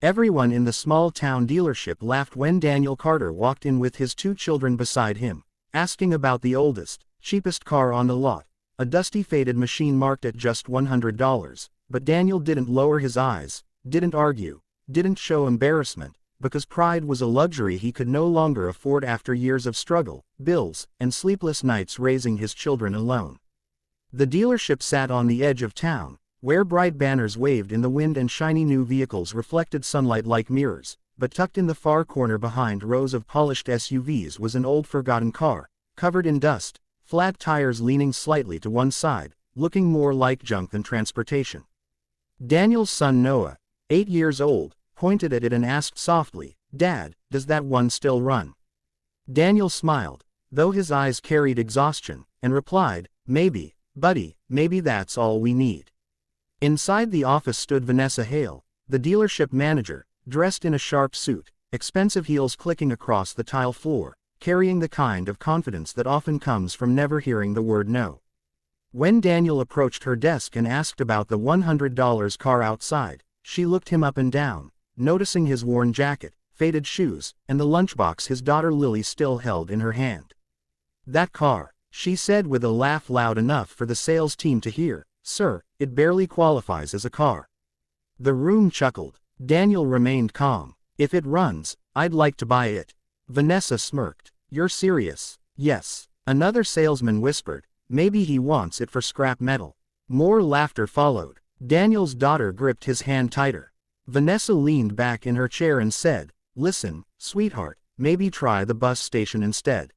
Everyone in the small-town dealership laughed when Daniel Carter walked in with his 2 children beside him, asking about the oldest, cheapest car on the lot, a dusty faded machine marked at just $100, but Daniel didn't lower his eyes, didn't argue, didn't show embarrassment, because pride was a luxury he could no longer afford after years of struggle, bills, and sleepless nights raising his children alone. The dealership sat on the edge of town, where bright banners waved in the wind and shiny new vehicles reflected sunlight like mirrors, but tucked in the far corner behind rows of polished SUVs was an old forgotten car, covered in dust, flat tires leaning slightly to one side, looking more like junk than transportation. Daniel's son Noah, 8 years old, pointed at it and asked softly, "Dad, does that one still run?" Daniel smiled, though his eyes carried exhaustion, and replied, "Maybe, buddy, maybe that's all we need." Inside the office stood Vanessa Hale, the dealership manager, dressed in a sharp suit, expensive heels clicking across the tile floor, carrying the kind of confidence that often comes from never hearing the word no. When Daniel approached her desk and asked about the $100 car outside, she looked him up and down, noticing his worn jacket, faded shoes, and the lunchbox his daughter Lily still held in her hand. "That car," she said with a laugh loud enough for the sales team to hear, "Sir, it barely qualifies as a car." The room chuckled. Daniel remained calm. "If it runs, I'd like to buy it." Vanessa smirked. "You're serious?" "Yes." Another salesman whispered, "Maybe he wants it for scrap metal." More laughter followed. Daniel's daughter gripped his hand tighter. Vanessa leaned back in her chair and said, "Listen, sweetheart, maybe try the bus station instead.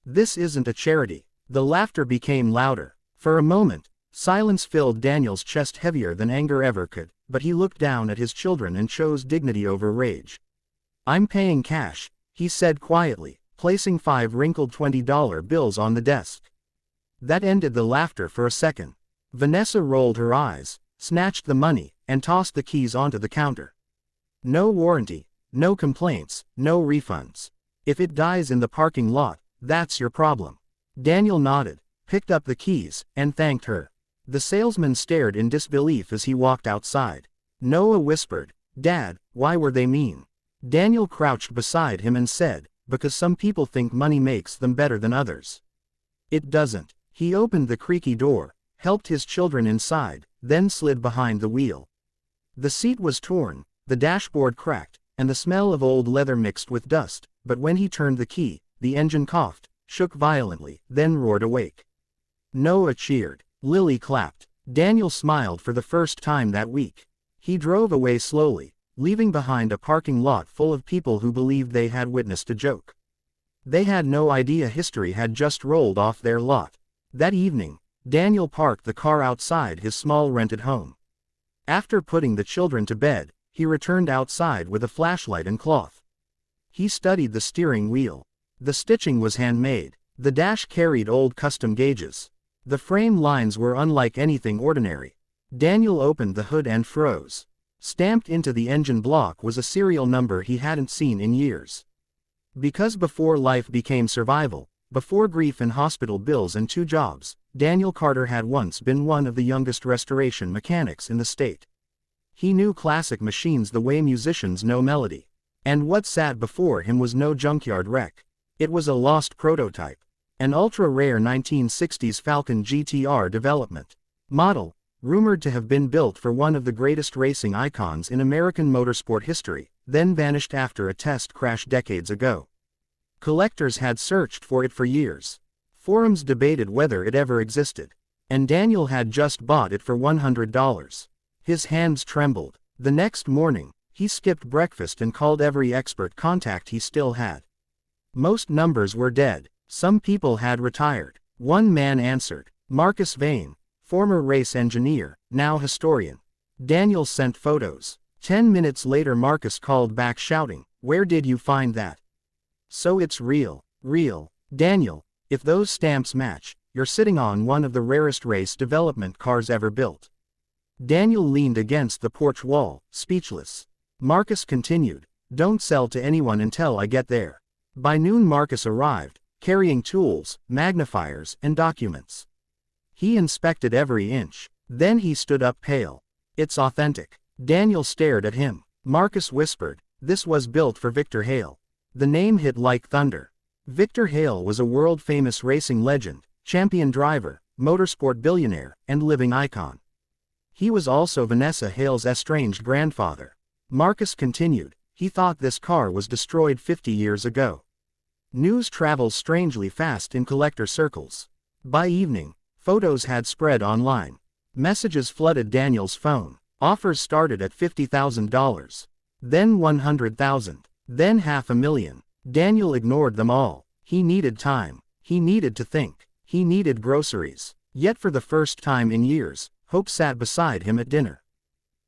This isn't a charity." The laughter became louder. For a moment, silence filled Daniel's chest heavier than anger ever could, but he looked down at his children and chose dignity over rage. "I'm paying cash," he said quietly, placing 5 wrinkled $20 bills on the desk. That ended the laughter for a second. Vanessa rolled her eyes, snatched the money, and tossed the keys onto the counter. "No warranty, no complaints, no refunds. If it dies in the parking lot, that's your problem." Daniel nodded, picked up the keys, and thanked her. The salesman stared in disbelief as he walked outside. Noah whispered, "Dad, why were they mean?" Daniel crouched beside him and said, "Because some people think money makes them better than others. It doesn't." He opened the creaky door, helped his children inside, then slid behind the wheel. The seat was torn, the dashboard cracked, and the smell of old leather mixed with dust, but when he turned the key, the engine coughed, shook violently, then roared awake. Noah cheered. Lily clapped. Daniel smiled for the first time that week. He drove away slowly, leaving behind a parking lot full of people who believed they had witnessed a joke. They had no idea history had just rolled off their lot. That evening, Daniel parked the car outside his small rented home. After putting the children to bed, he returned outside with a flashlight and cloth. He studied the steering wheel. The stitching was handmade. The dash carried old custom gauges. The frame lines were unlike anything ordinary. Daniel opened the hood and froze. Stamped into the engine block was a serial number he hadn't seen in years. Because before life became survival, before grief and hospital bills and 2 jobs, Daniel Carter had once been one of the youngest restoration mechanics in the state. He knew classic machines the way musicians know melody. And what sat before him was no junkyard wreck. It was a lost prototype. An ultra-rare 1960s Falcon GTR development model, rumored to have been built for one of the greatest racing icons in American motorsport history, then vanished after a test crash decades ago. Collectors had searched for it for years. Forums debated whether it ever existed. And Daniel had just bought it for $100. His hands trembled. The next morning, he skipped breakfast and called every expert contact he still had. Most numbers were dead. Some people had retired. One man answered, Marcus Vane, former race engineer, now historian. Daniel sent photos. 10 minutes later Marcus called back shouting, "Where did you find that?" "So it's real." "Real. Daniel, if those stamps match, you're sitting on one of the rarest race development cars ever built." Daniel leaned against the porch wall, speechless. Marcus continued, "Don't sell to anyone until I get there." By noon Marcus arrived, carrying tools, magnifiers, and documents. He inspected every inch. Then he stood up pale. "It's authentic." Daniel stared at him. Marcus whispered. This was built for Victor Hale. The name hit like thunder. Victor Hale was a world-famous racing legend, champion driver, motorsport billionaire, and living icon. He was also Vanessa Hale's estranged grandfather. Marcus continued. He thought this car was destroyed 50 years ago. News travels strangely fast in collector circles. By evening, photos had spread online. Messages flooded Daniel's phone. Offers started at $50,000. Then $100,000. Then $500,000. Daniel ignored them all. He needed time. He needed to think. He needed groceries. Yet for the first time in years, Hope sat beside him at dinner.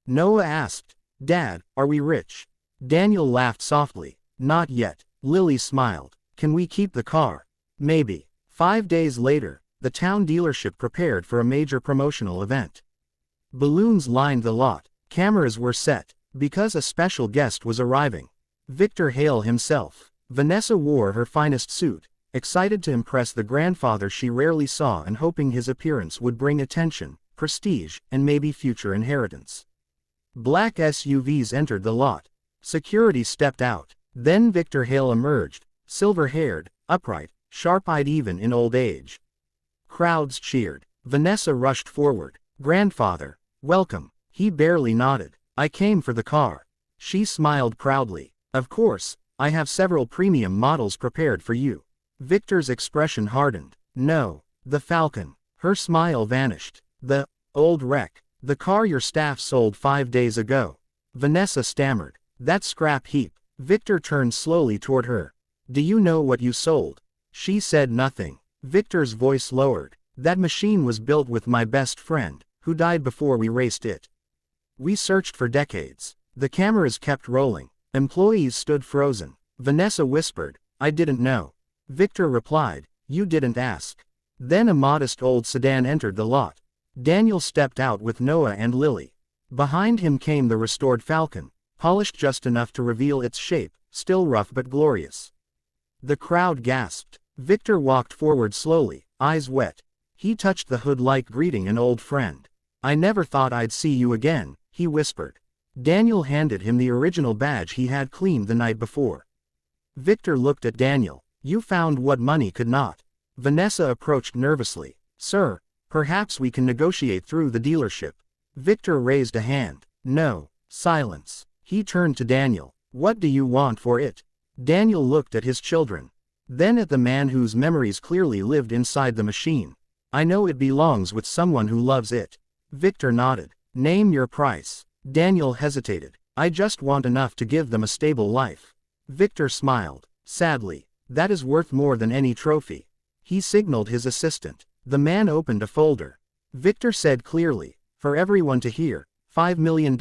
Noah asked, "Dad, are we rich?" Daniel laughed softly. "Not yet." Lily smiled. "Can we keep the car?" "Maybe." 5 days later, the town dealership prepared for a major promotional event. Balloons lined the lot. Cameras were set, because a special guest was arriving. Victor Hale himself. Vanessa wore her finest suit, excited to impress the grandfather she rarely saw and hoping his appearance would bring attention, prestige, and maybe future inheritance. Black SUVs entered the lot. Security stepped out. Then Victor Hale emerged, silver-haired, upright, sharp-eyed even in old age. Crowds cheered. Vanessa rushed forward. "Grandfather, welcome." He barely nodded. "I came for the car." She smiled proudly. "Of course, I have several premium models prepared for you." Victor's expression hardened. "No, the Falcon." Her smile vanished. "The old wreck. The car your staff sold 5 days ago." Vanessa stammered. "That scrap heap." Victor turned slowly toward her. "Do you know what you sold?" She said nothing. Victor's voice lowered. "That machine was built with my best friend, who died before we raced it. We searched for decades." The cameras kept rolling. Employees stood frozen. Vanessa whispered, "I didn't know." Victor replied, "You didn't ask." Then a modest old sedan entered the lot. Daniel stepped out with Noah and Lily. Behind him came the restored Falcon, polished just enough to reveal its shape, still rough but glorious. The crowd gasped. Victor walked forward slowly, eyes wet. He touched the hood like greeting an old friend. "I never thought I'd see you again," he whispered. Daniel handed him the original badge he had cleaned the night before. Victor looked at Daniel. "You found what money could not." Vanessa approached nervously. "Sir, perhaps we can negotiate through the dealership." Victor raised a hand. "No." Silence. He turned to Daniel. "What do you want for it?" Daniel looked at his children. Then at the man whose memories clearly lived inside the machine. "I know it belongs with someone who loves it." Victor nodded. "Name your price." Daniel hesitated. "I just want enough to give them a stable life." Victor smiled. Sadly, "That is worth more than any trophy." He signaled his assistant. The man opened a folder. Victor said clearly, "For everyone to hear, $5 million,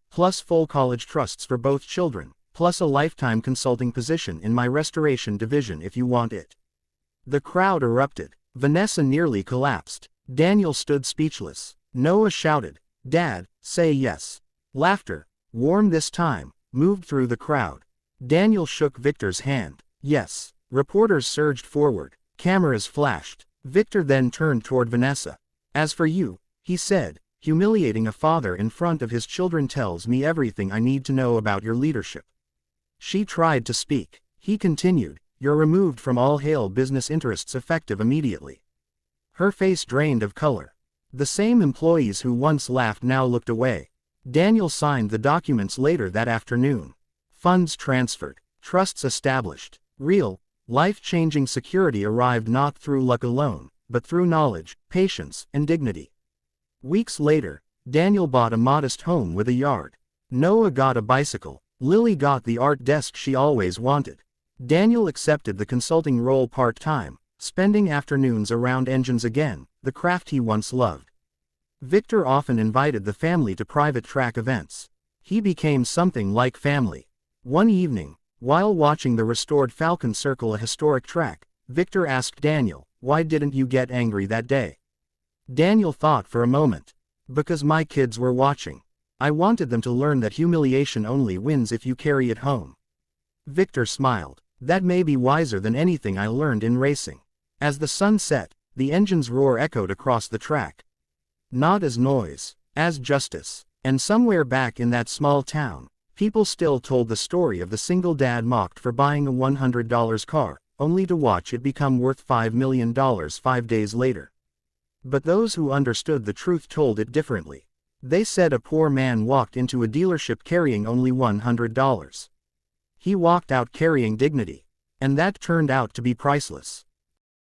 plus full college trusts for both children, plus a lifetime consulting position in my restoration division if you want it." The crowd erupted. Vanessa nearly collapsed. Daniel stood speechless. Noah shouted, "Dad, say yes." Laughter, warm this time, moved through the crowd. Daniel shook Victor's hand. "Yes." Reporters surged forward. Cameras flashed. Victor then turned toward Vanessa. "As for you," he said, "humiliating a father in front of his children tells me everything I need to know about your leadership." She tried to speak. He continued, "You're removed from all Hale business interests effective immediately." Her face drained of color. The same employees who once laughed now looked away. Daniel signed the documents later that afternoon. Funds transferred. Trusts established. Real, life-changing security arrived not through luck alone, but through knowledge, patience, and dignity. Weeks later, Daniel bought a modest home with a yard. Noah got a bicycle. Lily got the art desk she always wanted. Daniel accepted the consulting role part-time, spending afternoons around engines again, the craft he once loved. Victor often invited the family to private track events. He became something like family. One evening, while watching the restored Falcon circle a historic track, Victor asked Daniel, "Why didn't you get angry that day?" Daniel thought for a moment. "Because my kids were watching. I wanted them to learn that humiliation only wins if you carry it home." Victor smiled. "That may be wiser than anything I learned in racing." As the sun set, the engine's roar echoed across the track. Not as noise, as justice. And somewhere back in that small town, People still told the story of the single dad mocked for buying a $100 car, only to watch it become worth $5 million 5 days later. But those who understood the truth told it differently. They said a poor man walked into a dealership carrying only $100. He walked out carrying dignity. And that turned out to be priceless.